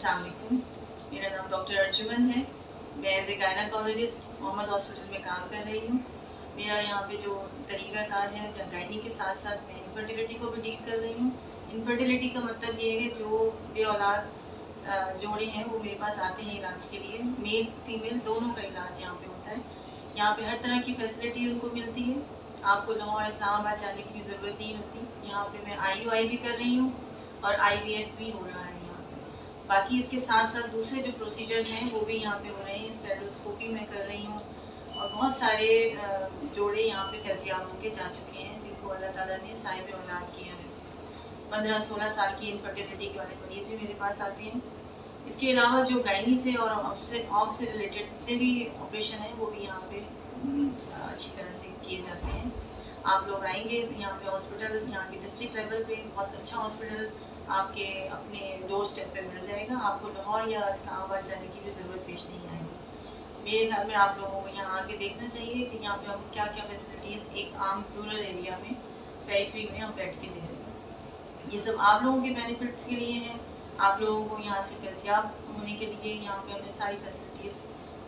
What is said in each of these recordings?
अस्सलाम वालेकुम, मेरा नाम डॉक्टर अर्जुमन है। मैं as a gynaecologist Mohammad hospital में काम कर रही हूँ। मेरा यहाँ पे जो तरीक़ाकार है, गायनी के साथ साथ मैं इनफर्टिलिटी को भी डील कर रही हूँ। इनफर्टिलिटी का मतलब ये है कि जो बे औलाद जोड़े हैं वो मेरे पास आते हैं इलाज के लिए। मेल फीमेल दोनों का इलाज यहाँ पे होता है। यहाँ पे हर तरह की फैसिलिटी उनको मिलती है। आपको लाहौर इस्लामाबाद जाने की भी ज़रूरत नहीं होती। यहाँ पे मैं IUI भी कर रही हूँ और IVF भी हो रहा है यहाँ पे। बाकी इसके साथ साथ दूसरे जो प्रोसीजर्स हैं वो भी यहाँ पे हो रहे हैं। स्टेरोस्कोपी मैं कर रही हूँ और बहुत सारे जोड़े यहाँ पे फैज़याब होके जा चुके हैं जिनको अल्लाह ताला ने साहिब औलाद किया है। 15-16 साल की इनफर्टिलिटी वाले मरीज़ भी मेरे पास आते हैं। इसके अलावा जो गायनी से और ऑफ से रिलेटेड जितने भी ऑपरेशन हैं वो भी यहाँ पे अच्छी तरह से किए जाते हैं। आप लोग आएंगे यहाँ पे हॉस्पिटल, यहाँ के डिस्ट्रिक्ट लेवल पे बहुत अच्छा हॉस्पिटल आपके अपने डोर स्टेप पे मिल जाएगा। आपको लाहौर या इस्लामाबाद जाने की भी ज़रूरत पेश नहीं आएगी। मेरे ख्याल में आप लोगों को यहाँ आके देखना चाहिए कि यहाँ पे हम क्या क्या फैसिलिटीज़ एक आम रूरल एरिया में पेरिफेरी में हम बैठ के दे रहे हैं। ये सब आप लोगों के बेनिफिट्स के लिए हैं। आप लोगों को यहाँ से फैज़याब होने के लिए यहाँ पे हमने सारी फैसिलिटीज़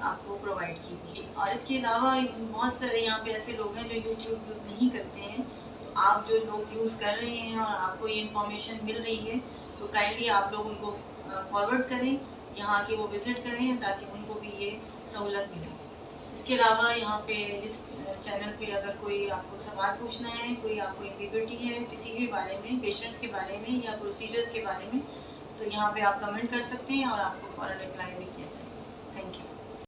आपको प्रोवाइड की हुई है। और इसके अलावा बहुत सारे यहाँ पे ऐसे लोग हैं जो यूट्यूब यूज़ नहीं करते हैं। तो आप जो लोग यूज़ कर रहे हैं और आपको ये इन्फॉर्मेशन मिल रही है तो काइंडली आप लोग उनको फॉरवर्ड करें, यहाँ के वो विज़िट करें ताकि उनको भी ये सहूलत मिले। इसके अलावा यहाँ पे इस चैनल पे अगर कोई आपको सवाल पूछना है, कोई आपको एम्बिग्विटी है किसी भी बारे में, पेशेंट्स के बारे में या प्रोसीजर्स के बारे में, तो यहाँ पे आप कमेंट कर सकते हैं और आपको फ़ौरन रिप्लाई भी किया जाएगा। Thank you.